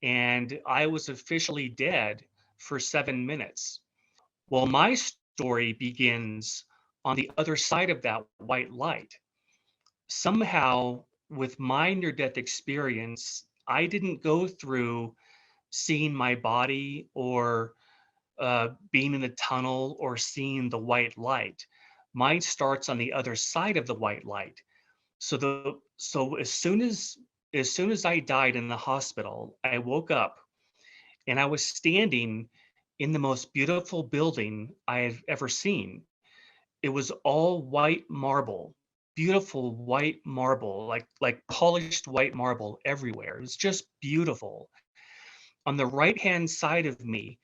and I was officially dead for 7 minutes. Well, my story begins on the other side of that white light. Somehow, with my near death experience, I didn't go through seeing my body or being in a tunnel or seeing the white light. Mine starts on the other side of the white light. So as soon as I died in the hospital, I woke up and I was standing in the most beautiful building I had ever seen. It was all white marble, beautiful white marble, like polished white marble everywhere. It was just beautiful. On the right-hand side of me,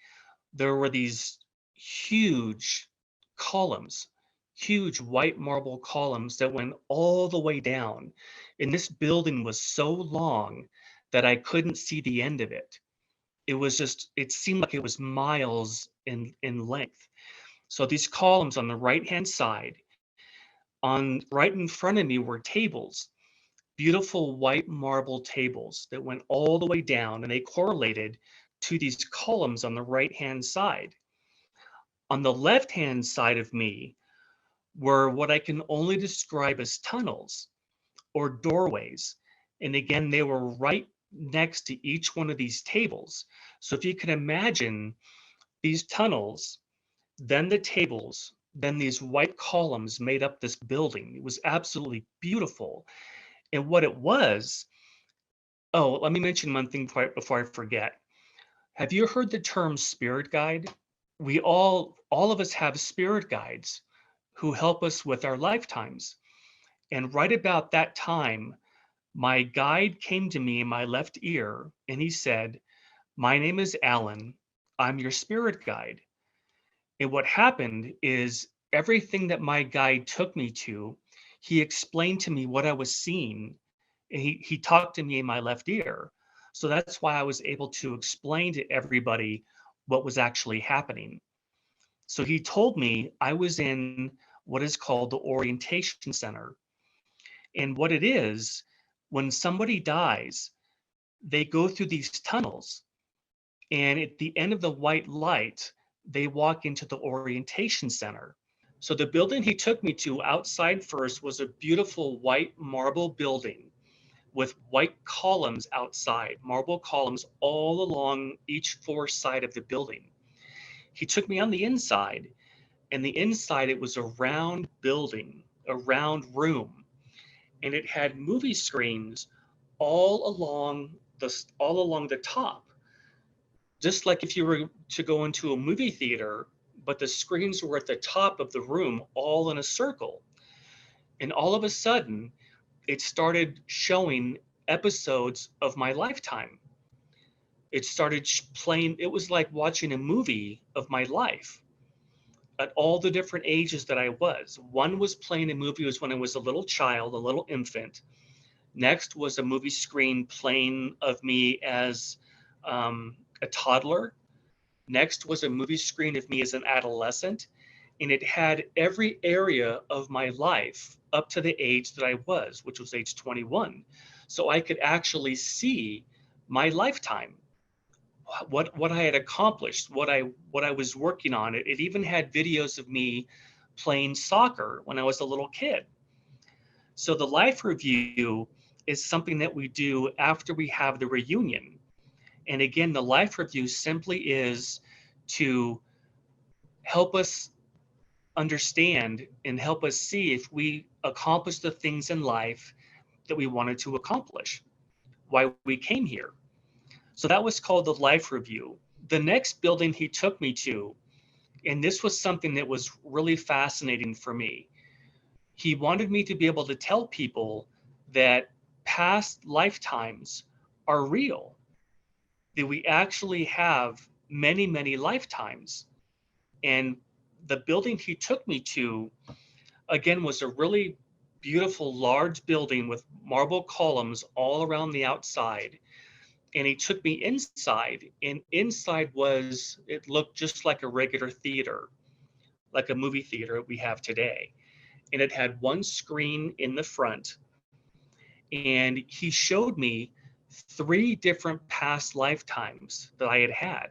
there were these huge columns, huge white marble columns that went all the way down. And this building was so long that I couldn't see the end of it. It seemed like it was miles in length. So these columns on the right-hand side, on right in front of me were tables, beautiful white marble tables that went all the way down, and they correlated to these columns on the right-hand side. On the left-hand side of me were what I can only describe as tunnels or doorways. And again, they were right next to each one of these tables. So if you can imagine these tunnels, then the tables, then these white columns made up this building. It was absolutely beautiful. And what it was, oh, let me mention one thing before I forget. Have you heard the term spirit guide? All of us have spirit guides who help us with our lifetimes. And right about that time, my guide came to me in my left ear and he said, "My name is Alan. I'm your spirit guide." And what happened is everything that my guide took me to, he explained to me what I was seeing. And he talked to me in my left ear. So that's why I was able to explain to everybody what was actually happening. So he told me I was in what is called the orientation center. And what it is, when somebody dies, they go through these tunnels. And at the end of the white light, they walk into the orientation center. So the building he took me to outside first was a beautiful white marble building with white columns outside, marble columns all along each floor side of the building. He took me on the inside, and the inside it was a round building, a round room, and it had movie screens all along the top, just like if you were to go into a movie theater, but the screens were at the top of the room, all in a circle. And all of a sudden, it started showing episodes of my lifetime. It started playing, it was like watching a movie of my life at all the different ages that I was. One was playing a movie was when I was a little child, a little infant. Next was a movie screen playing of me as a toddler. Next was a movie screen of me as an adolescent. And it had every area of my life up to the age that I was, which was age 21. So I could actually see my lifetime, what I had accomplished, what I was working on. It even had videos of me playing soccer when I was a little kid. So the life review is something that we do after we have the reunion. And again, the life review simply is to help us understand and help us see if we accomplished the things in life that we wanted to accomplish, why we came here. So that was called the life review. The next building he took me to, and this was something that was really fascinating for me, he wanted me to be able to tell people that past lifetimes are real, that we actually have many, many lifetimes. And the building he took me to, again, was a really beautiful, large building with marble columns all around the outside. And he took me inside, and inside it looked just like a regular theater, like a movie theater we have today. And it had one screen in the front. And he showed me 3 different past lifetimes that I had had.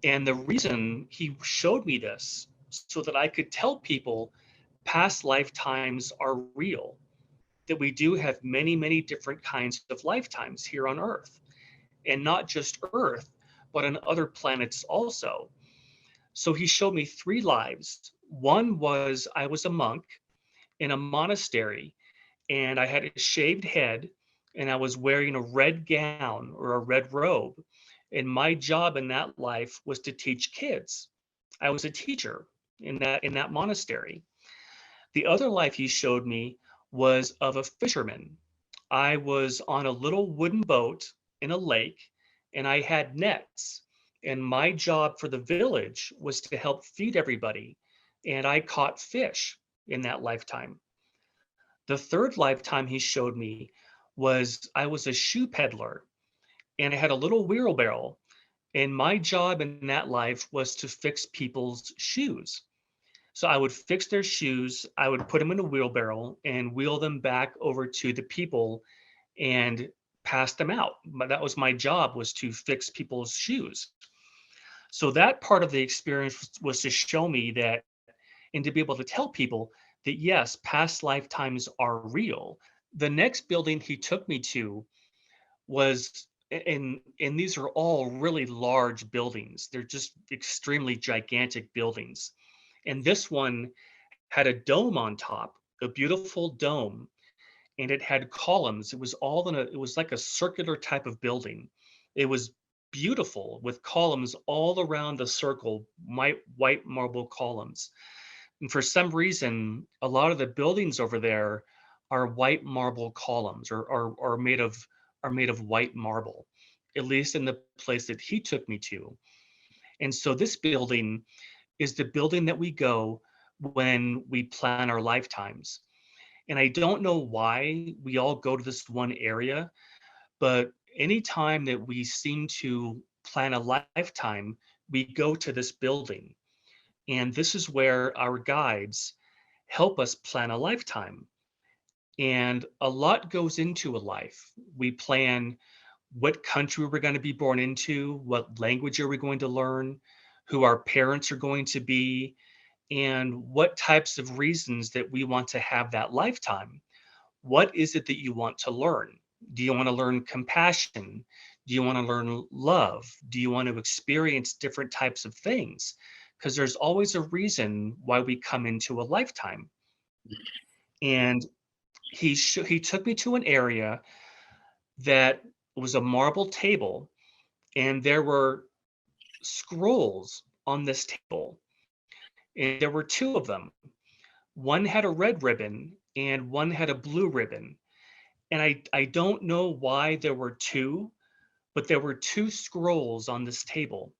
And the reason he showed me this so that I could tell people past lifetimes are real, that we do have many, many different kinds of lifetimes here on Earth, and not just Earth, but on other planets also. So he showed me 3 lives. One was I was a monk in a monastery, and I had a shaved head, and I was wearing a red gown or a red robe. And my job in that life was to teach kids. I was a teacher in that monastery. The other life he showed me was of a fisherman. I was on a little wooden boat in a lake, and I had nets. And my job for the village was to help feed everybody. And I caught fish in that lifetime. The third lifetime he showed me was I was a shoe peddler, and I had a little wheelbarrow. And my job in that life was to fix people's shoes. So I would fix their shoes, I would put them in a wheelbarrow and wheel them back over to the people and pass them out. But that was my job, was to fix people's shoes. So that part of the experience was to show me that, and to be able to tell people that yes, past lifetimes are real. The next building he took me to was, and these are all really large buildings. They're just extremely gigantic buildings. And this one had a dome on top, a beautiful dome, and it had columns. It was all in a, it was like a circular type of building. It was beautiful with columns all around the circle, white marble columns. And for some reason, a lot of the buildings over there are white marble columns, or made of white marble, at least in the place that he took me to. And so this building is the building that we go when we plan our lifetimes. And I don't know why we all go to this one area, but anytime that we seem to plan a lifetime, we go to this building. And this is where our guides help us plan a lifetime. And a lot goes into a life. We plan what country we're going to be born into, what language are we going to learn, who our parents are going to be, and what types of reasons that we want to have that lifetime. What is it that you want to learn? Do you want to learn compassion? Do you want to learn love? Do you want to experience different types of things? Because there's always a reason why we come into a lifetime. And he took me to an area that was a marble table, and there were scrolls on this table, and there were 2 of them. One had a red ribbon and one had a blue ribbon. And I don't know why there were 2, but there were 2 scrolls on this table.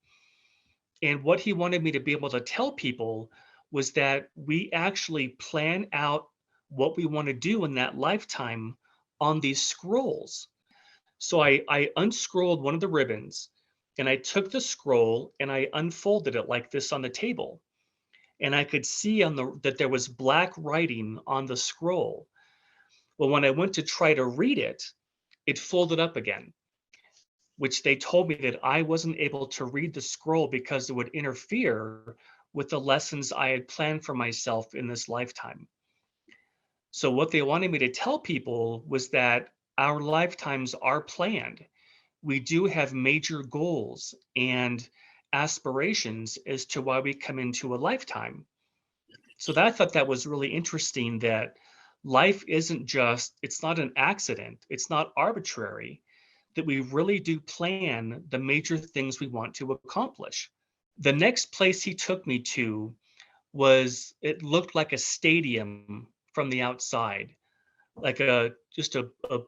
And what he wanted me to be able to tell people was that we actually plan out what we want to do in that lifetime on these scrolls. So I unscrolled one of the ribbons, and I took the scroll and I unfolded it like this on the table. And I could see that there was black writing on the scroll. Well, when I went to try to read it, it folded up again, which they told me that I wasn't able to read the scroll because it would interfere with the lessons I had planned for myself in this lifetime. So what they wanted me to tell people was that our lifetimes are planned. We do have major goals and aspirations as to why we come into a lifetime. So I thought that was really interesting, that life isn't just, it's not an accident, it's not arbitrary, that we really do plan the major things we want to accomplish. The next place he took me to was, it looked like a stadium from the outside, like a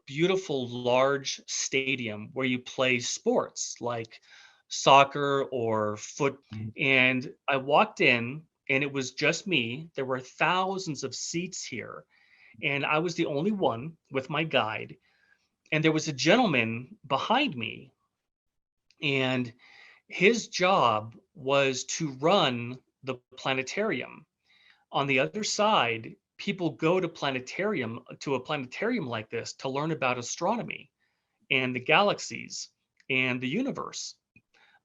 beautiful large stadium where you play sports like soccer or foot. And I walked in and it was just me. There were thousands of seats here, and I was the only one with my guide. And there was a gentleman behind me, and his job was to run the planetarium. On the other side, people go to a planetarium like this to learn about astronomy. and the galaxies and the universe.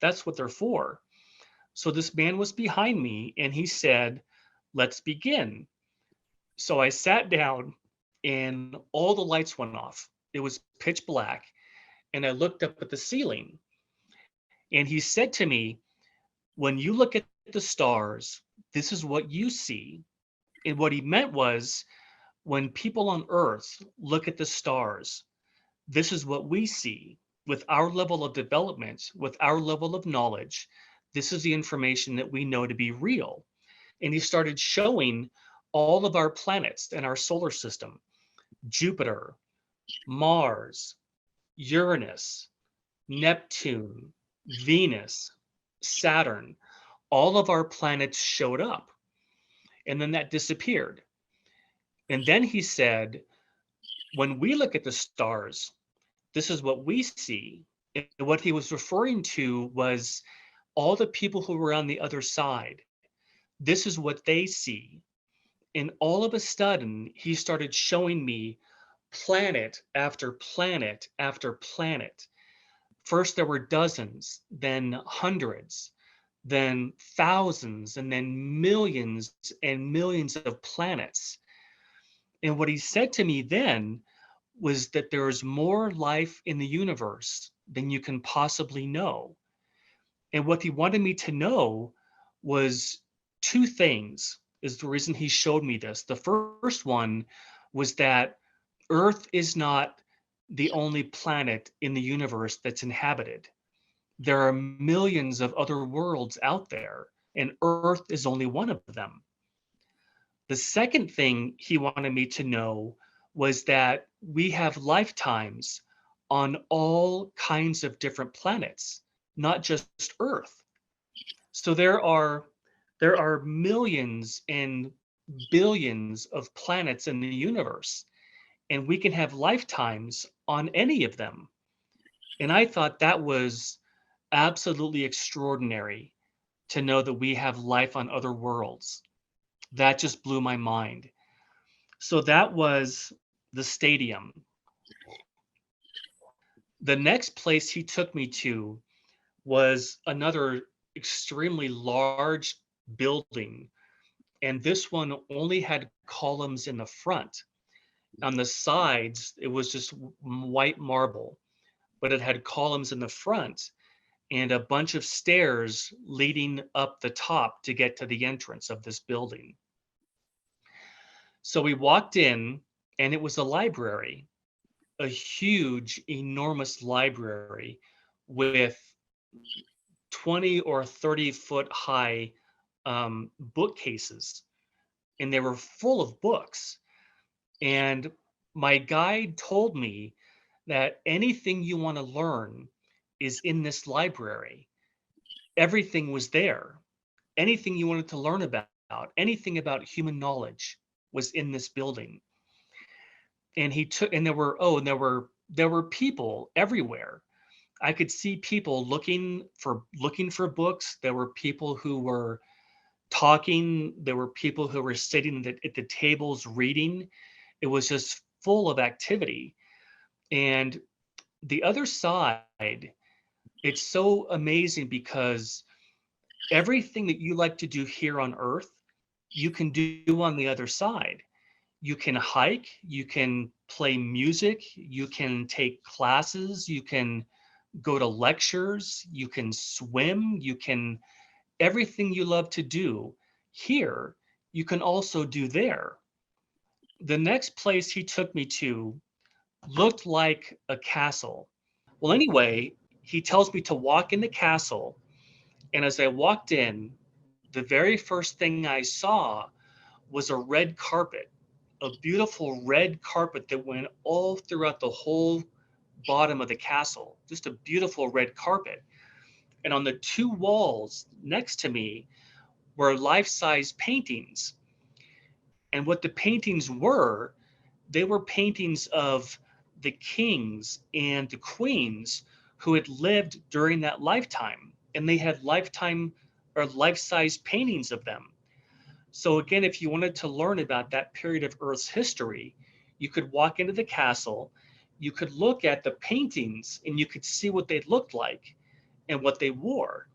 That's what they're for. So this man was behind me and he said, let's begin. So I sat down and all the lights went off. It was pitch black. And I looked up at the ceiling and he said to me, when you look at the stars, this is what you see. And what he meant was, when people on Earth look at the stars, this is what we see. With our level of development, with our level of knowledge, this is the information that we know to be real. And he started showing all of our planets in our solar system: Jupiter, Mars, Uranus, Neptune, Venus, Saturn. All of our planets showed up. And then that disappeared. And then he said, when we look at the stars, this is what we see. And what he was referring to was all the people who were on the other side. This is what they see. And all of a sudden, he started showing me planet after planet after planet. First, there were dozens, then hundreds, then thousands, and then millions and millions of planets. And what he said to me then was that there is more life in the universe than you can possibly know. And what he wanted me to know was two things, is the reason he showed me this. The first one was that Earth is not the only planet in the universe that's inhabited. There are millions of other worlds out there, and Earth is only one of them. The second thing he wanted me to know was that we have lifetimes on all kinds of different planets, not just Earth. So there are millions and billions of planets in the universe, and we can have lifetimes on any of them. And I thought that was absolutely extraordinary, to know that we have life on other worlds. That just blew my mind. So that was the stadium. The next place he took me to was another extremely large building. And this one only had columns in the front. On the sides, it was just white marble, but it had columns in the front and a bunch of stairs leading up the top to get to the entrance of this building. So we walked in, and it was a library, a huge, enormous library with 20 or 30-foot high bookcases, and they were full of books. And my guide told me that anything you want to learn is in this library. Everything was there. Anything you wanted to learn about, anything about human knowledge was in this building. And there were people everywhere. I could see people looking for books. There were people who were talking. There were people who were sitting at the tables reading. It was just full of activity. And the other side, it's so amazing because everything that you like to do here on Earth, you can do on the other side. You can hike, you can play music, you can take classes, you can go to lectures, you can swim, everything you love to do here, you can also do there. The next place he took me to looked like a castle. Well, anyway, he tells me to walk in the castle. And as I walked in, the very first thing I saw was a red carpet, a beautiful red carpet that went all throughout the whole bottom of the castle, just a beautiful red carpet. And on the two walls next to me were life-size paintings. And what the paintings were, they were paintings of the kings and the queens who had lived during that lifetime. And they had lifetime or life-size paintings of them. So again, if you wanted to learn about that period of Earth's history, you could walk into the castle, you could look at the paintings and you could see what they looked like and what they wore.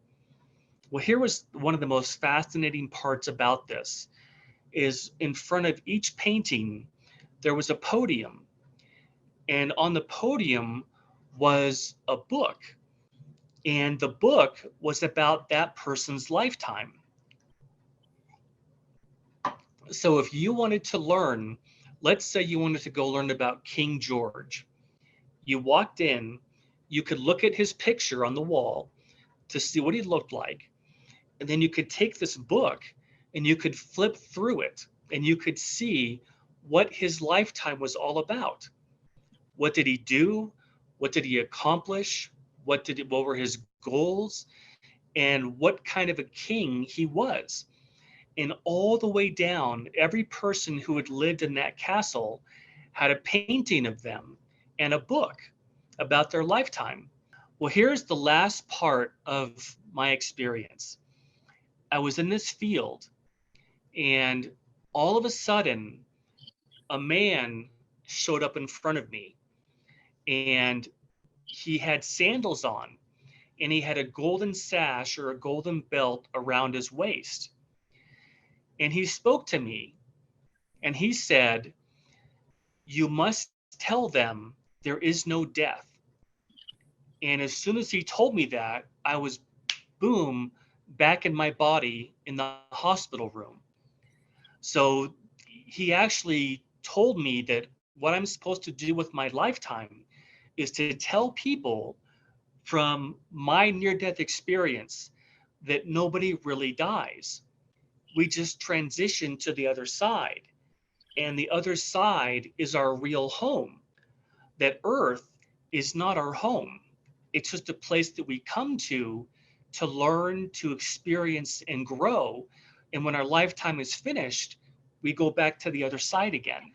Well, here was one of the most fascinating parts about this is in front of each painting, there was a podium. And on the podium was a book. And the book was about that person's lifetime. So if you wanted to learn, let's say you wanted to go learn about King George. You walked in, you could look at his picture on the wall to see what he looked like. And then you could take this book and you could flip through it and you could see what his lifetime was all about. What did he do? What did he accomplish? What were his goals? And what kind of a king he was. And all the way down, every person who had lived in that castle had a painting of them and a book about their lifetime. Well, here's the last part of my experience. I was in this field, and all of a sudden, a man showed up in front of me, and he had sandals on, and he had a golden sash or a golden belt around his waist. And he spoke to me, and he said, "You must tell them there is no death." And as soon as he told me that, I was, boom, back in my body in the hospital room. So he actually told me that what I'm supposed to do with my lifetime is to tell people from my near-death experience that nobody really dies. We just transition to the other side. And the other side is our real home. That Earth is not our home. It's just a place that we come to learn, to experience, and grow. And when our lifetime is finished, we go back to the other side again.